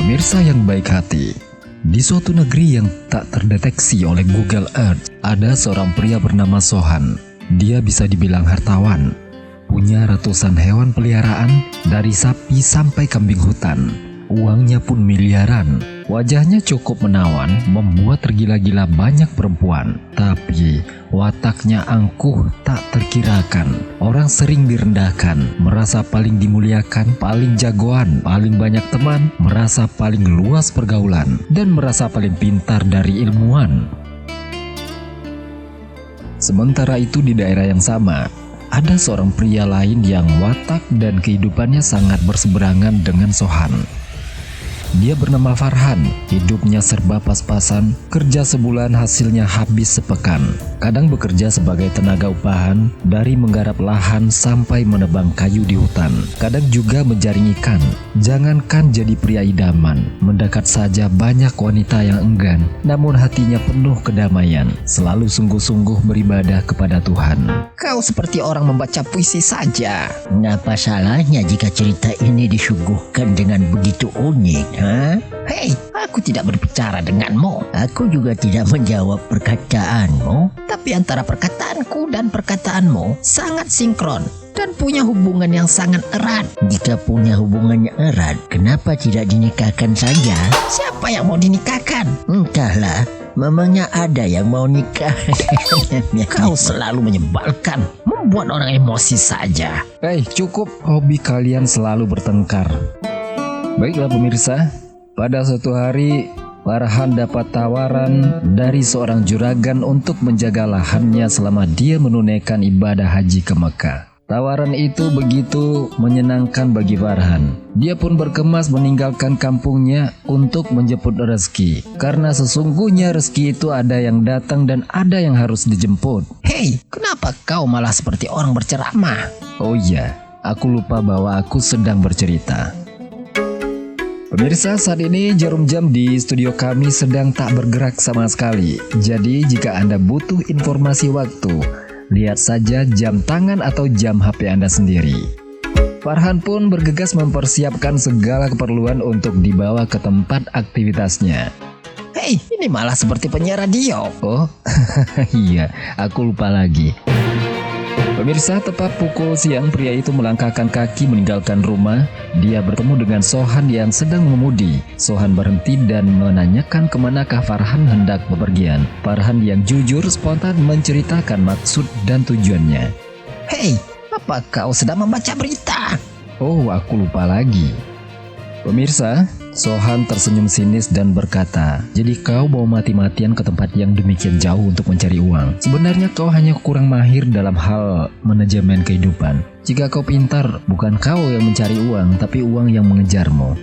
Pemirsa yang baik hati, di suatu negeri yang tak terdeteksi oleh Google Earth, ada seorang pria bernama Sohan. Dia bisa dibilang hartawan, punya ratusan hewan peliharaan dari sapi sampai kambing hutan. Uangnya pun miliaran. Wajahnya cukup menawan, membuat tergila-gila banyak perempuan. Tapi wataknya angkuh tak terkirakan. Orang sering direndahkan, merasa paling dimuliakan, paling jagoan, paling banyak teman, merasa paling luas pergaulan, dan merasa paling pintar dari ilmuwan. Sementara itu di daerah yang sama, ada seorang pria lain yang watak dan kehidupannya sangat berseberangan dengan Sohan. Dia bernama Farhan, hidupnya serba pas-pasan, kerja sebulan hasilnya habis sepekan. Kadang bekerja sebagai tenaga upahan, dari menggarap lahan sampai menebang kayu di hutan. Kadang juga menjaring ikan. Jangankan jadi pria idaman, mendekat saja banyak wanita yang enggan, namun hatinya penuh kedamaian, selalu sungguh-sungguh beribadah kepada Tuhan. Kau seperti orang membaca puisi saja. Ngapa salahnya jika cerita ini disuguhkan dengan begitu unik, ha? Hei, aku tidak berbicara denganmu. Aku juga tidak menjawab perkataanmu. Tapi antara perkataanku dan perkataanmu sangat sinkron dan punya hubungan yang sangat erat. Jika punya hubungannya erat, kenapa tidak dinikahkan saja? Siapa yang mau dinikahkan? Entahlah, memangnya ada yang mau nikah. Kau selalu menyebalkan, membuat orang emosi saja. Cukup, hobi kalian selalu bertengkar. Baiklah pemirsa, pada suatu hari Farhan dapat tawaran dari seorang juragan untuk menjaga lahannya selama dia menunaikan ibadah haji ke Mekah. Tawaran itu begitu menyenangkan bagi Farhan. Dia pun berkemas meninggalkan kampungnya untuk menjemput rezeki. Karena sesungguhnya rezeki itu ada yang datang dan ada yang harus dijemput. Hei, kenapa kau malah seperti orang berceramah? Oh iya, aku lupa bahwa aku sedang bercerita. Pemirsa, saat ini jarum jam di studio kami sedang tak bergerak sama sekali. Jadi jika Anda butuh informasi waktu, lihat saja jam tangan atau jam HP Anda sendiri. Farhan pun bergegas mempersiapkan segala keperluan untuk dibawa ke tempat aktivitasnya. Hei, ini malah seperti penyiar radio. Oh, iya, aku lupa lagi. Pemirsa, tepat pukul siang pria itu melangkahkan kaki meninggalkan rumah. Dia bertemu dengan Sohan yang sedang mengemudi. Sohan berhenti dan menanyakan kemanakah Farhan hendak bepergian. Farhan yang jujur spontan menceritakan maksud dan tujuannya. Hei, apa kau sedang membaca berita? Oh, aku lupa lagi. Pemirsa, Sohan tersenyum sinis dan berkata, jadi kau mau mati-matian ke tempat yang demikian jauh untuk mencari uang. Sebenarnya kau hanya kurang mahir dalam hal manajemen kehidupan. Jika kau pintar, bukan kau yang mencari uang, tapi uang yang mengejarmu.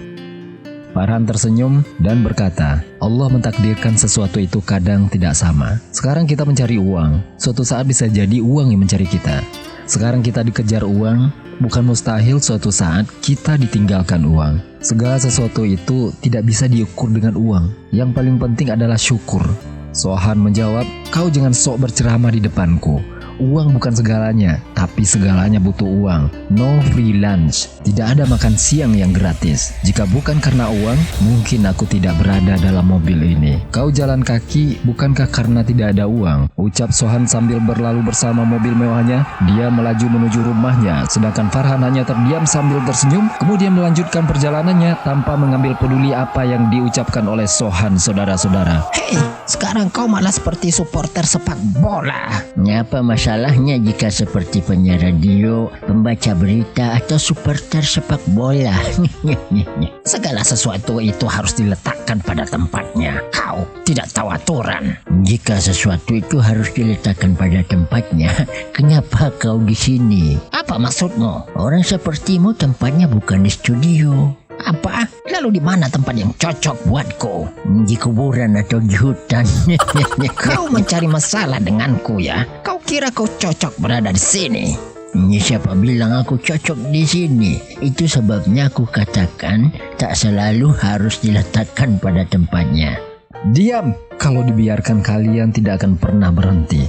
Farhan tersenyum dan berkata, Allah mentakdirkan sesuatu itu kadang tidak sama. Sekarang kita mencari uang, suatu saat bisa jadi uang yang mencari kita. Sekarang kita dikejar uang, bukan mustahil suatu saat kita ditinggalkan uang. Segala sesuatu itu tidak bisa diukur dengan uang. Yang paling penting adalah syukur. Sohan menjawab, kau jangan sok berceramah di depanku. Uang bukan segalanya, tapi segalanya butuh uang. No free lunch. Tidak ada makan siang yang gratis. Jika bukan karena uang, mungkin aku tidak berada dalam mobil ini. Kau jalan kaki, bukankah karena tidak ada uang? Ucap Sohan sambil berlalu bersama mobil mewahnya. Dia melaju menuju rumahnya, sedangkan Farhan hanya terdiam sambil tersenyum, kemudian melanjutkan perjalanannya tanpa mengambil peduli apa yang diucapkan oleh Sohan, saudara-saudara. Hei, sekarang kau malah seperti supporter sepak bola. Apa masalahnya jika seperti penyiar radio, pembaca berita, atau supporter sepak bola? Segala sesuatu itu harus diletakkan pada tempatnya. Kau tidak tahu aturan. Jika sesuatu itu harus diletakkan pada tempatnya, kenapa kau di sini? Apa maksudmu? Orang sepertimu tempatnya bukan di studio. Apa? Lalu di mana tempat yang cocok buatku? Di kuburan atau di hutan? Kau mencari masalah denganku ya? Kau kira kau cocok berada di sini? Siapa bilang aku cocok di sini? Itu sebabnya aku katakan tak selalu harus diletakkan pada tempatnya. Diam! Kalau dibiarkan kalian tidak akan pernah berhenti.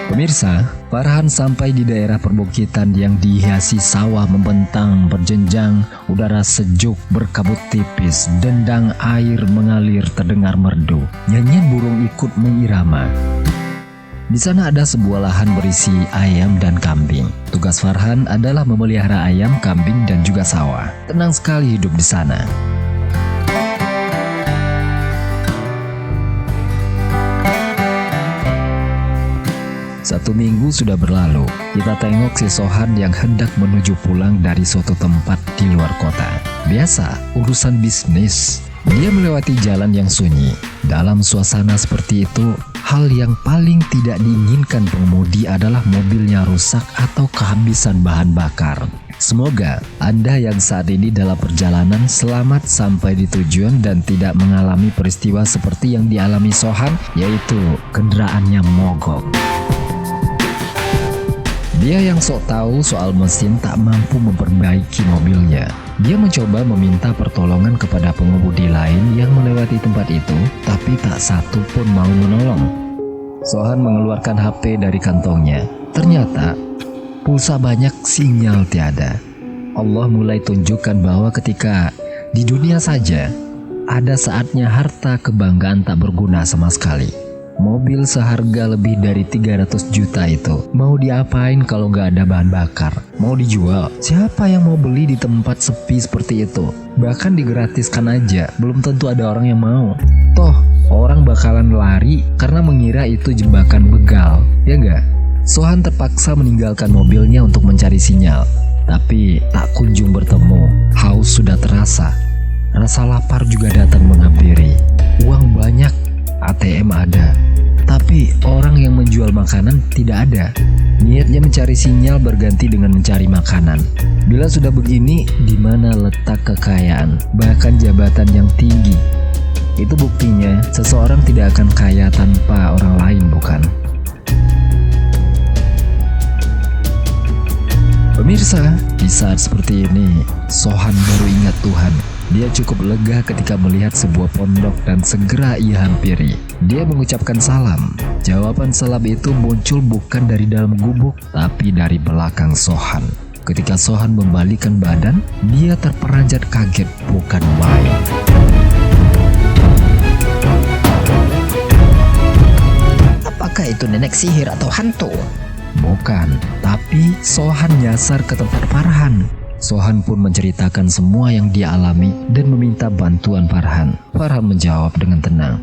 Pemirsa, Farhan sampai di daerah perbukitan yang dihiasi sawah membentang berjenjang, udara sejuk berkabut tipis, dendang air mengalir terdengar merdu. Nyanyian burung ikut mengirama. Di sana ada sebuah lahan berisi ayam dan kambing. Tugas Farhan adalah memelihara ayam, kambing, dan juga sawah. Tenang sekali hidup di sana. Satu minggu sudah berlalu. Kita tengok si Sohan yang hendak menuju pulang dari suatu tempat di luar kota. Biasa, urusan bisnis. Dia melewati jalan yang sunyi. Dalam suasana seperti itu, hal yang paling tidak diinginkan pengemudi adalah mobilnya rusak atau kehabisan bahan bakar. Semoga Anda yang saat ini dalam perjalanan selamat sampai di tujuan dan tidak mengalami peristiwa seperti yang dialami Sohan, yaitu kendaraannya mogok. Dia yang sok tahu soal mesin tak mampu memperbaiki mobilnya. Dia mencoba meminta pertolongan kepada pengemudi lain yang melewati tempat itu, tapi tak satu pun mau menolong. Sohan mengeluarkan HP dari kantongnya. Ternyata pulsa banyak, sinyal tiada. Allah mulai tunjukkan bahwa ketika di dunia saja ada saatnya harta kebanggaan tak berguna sama sekali. Mobil seharga lebih dari 300 juta itu mau diapain kalau nggak ada bahan bakar? Mau dijual? Siapa yang mau beli di tempat sepi seperti itu? Bahkan digratiskan aja, belum tentu ada orang yang mau. Toh, orang bakalan lari karena mengira itu jebakan begal, ya nggak? Sohan terpaksa meninggalkan mobilnya untuk mencari sinyal. Tapi tak kunjung bertemu. Haus sudah terasa. Rasa lapar juga datang menghampiri. Uang banyak, ATM ada, tapi orang yang menjual makanan tidak ada. Niatnya mencari sinyal berganti dengan mencari makanan. Bila sudah begini, di mana letak kekayaan, bahkan jabatan yang tinggi? Itu buktinya seseorang tidak akan kaya tanpa orang lain, bukan? Pemirsa, di saat seperti ini, Sohan baru ingat Tuhan. Dia cukup lega ketika melihat sebuah pondok dan segera ia hampiri. Dia mengucapkan salam. Jawaban salam itu muncul bukan dari dalam gubuk, tapi dari belakang Sohan. Ketika Sohan membalikkan badan, dia terperanjat kaget bukan main. Apakah itu nenek sihir atau hantu? Bukan, tapi Sohan nyasar ke tempat Farhan. Sohan pun menceritakan semua yang dia alami dan meminta bantuan Farhan. Farhan menjawab dengan tenang.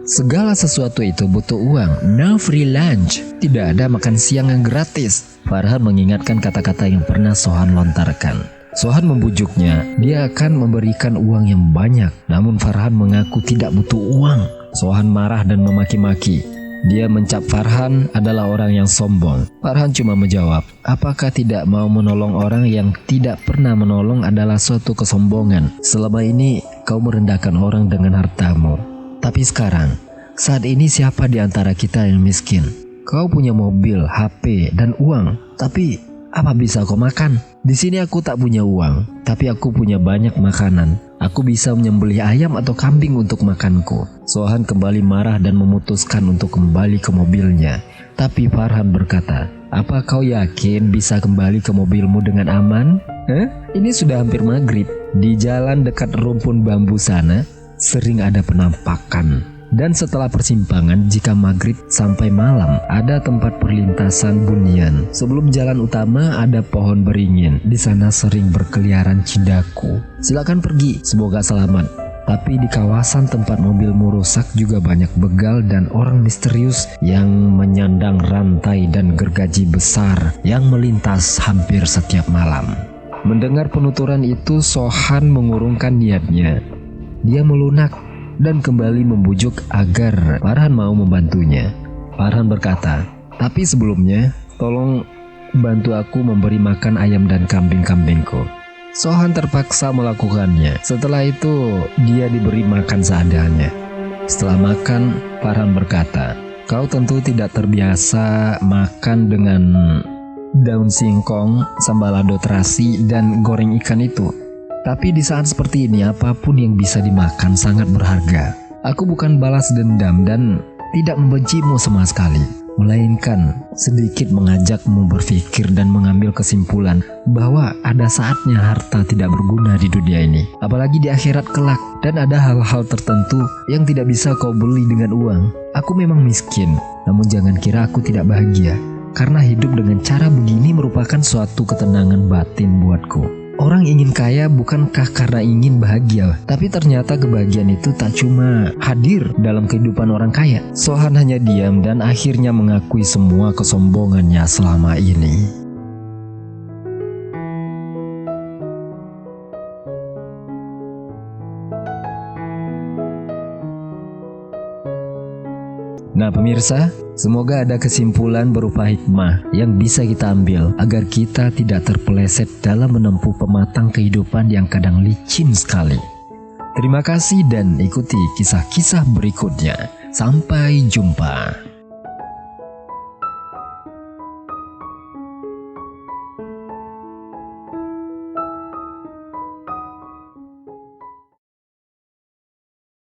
Segala sesuatu itu butuh uang, no free lunch. Tidak ada makan siang yang gratis. Farhan mengingatkan kata-kata yang pernah Sohan lontarkan. Sohan membujuknya, dia akan memberikan uang yang banyak. Namun Farhan mengaku tidak butuh uang. Sohan marah dan memaki-maki. Dia mencap Farhan adalah orang yang sombong. Farhan cuma menjawab, apakah tidak mau menolong orang yang tidak pernah menolong adalah suatu kesombongan. Selama ini kau merendahkan orang dengan hartamu. Tapi sekarang, saat ini siapa di antara kita yang miskin? Kau punya mobil, HP, dan uang. Tapi apa bisa kau makan? Di sini aku tak punya uang, tapi aku punya banyak makanan. Aku bisa menyembelih ayam atau kambing untuk makanku. Sohan kembali marah dan memutuskan untuk kembali ke mobilnya. Tapi Farhan berkata, apa kau yakin bisa kembali ke mobilmu dengan aman? Ini sudah hampir maghrib. Di jalan dekat rumpun bambu sana, sering ada penampakan. Dan setelah persimpangan, jika maghrib sampai malam, ada tempat perlintasan bunian. Sebelum jalan utama ada pohon beringin. Di sana sering berkeliaran cindaku. Silakan pergi, semoga selamat. Tapi di kawasan tempat mobilmu rusak juga banyak begal dan orang misterius yang menyandang rantai dan gergaji besar yang melintas hampir setiap malam. Mendengar penuturan itu, Sohan mengurungkan niatnya. Dia melunak dan kembali membujuk agar Farhan mau membantunya. Farhan berkata, tapi sebelumnya tolong bantu aku memberi makan ayam dan kambing-kambingku. Sohan terpaksa melakukannya. Setelah itu dia diberi makan seadanya. Setelah makan, Farhan berkata, kau tentu tidak terbiasa makan dengan daun singkong, sambalado terasi, dan goreng ikan itu. Tapi di saat seperti ini, apapun yang bisa dimakan sangat berharga. Aku bukan balas dendam dan tidak membencimu sama sekali. melainkan sedikit mengajakmu berpikir dan mengambil kesimpulan bahwa ada saatnya harta tidak berguna di dunia ini, apalagi di akhirat kelak, dan ada hal-hal tertentu yang tidak bisa kau beli dengan uang. Aku memang miskin, namun jangan kira aku tidak bahagia, karena hidup dengan cara begini merupakan suatu ketenangan batin buatku. Orang ingin kaya bukankah karena ingin bahagia, tapi ternyata kebahagiaan itu tak cuma hadir dalam kehidupan orang kaya. Sohan hanya diam dan akhirnya mengakui semua kesombongannya selama ini. Nah pemirsa, semoga ada kesimpulan berupa hikmah yang bisa kita ambil agar kita tidak terpeleset dalam menempuh pematang kehidupan yang kadang licin sekali. Terima kasih dan ikuti kisah-kisah berikutnya. Sampai jumpa.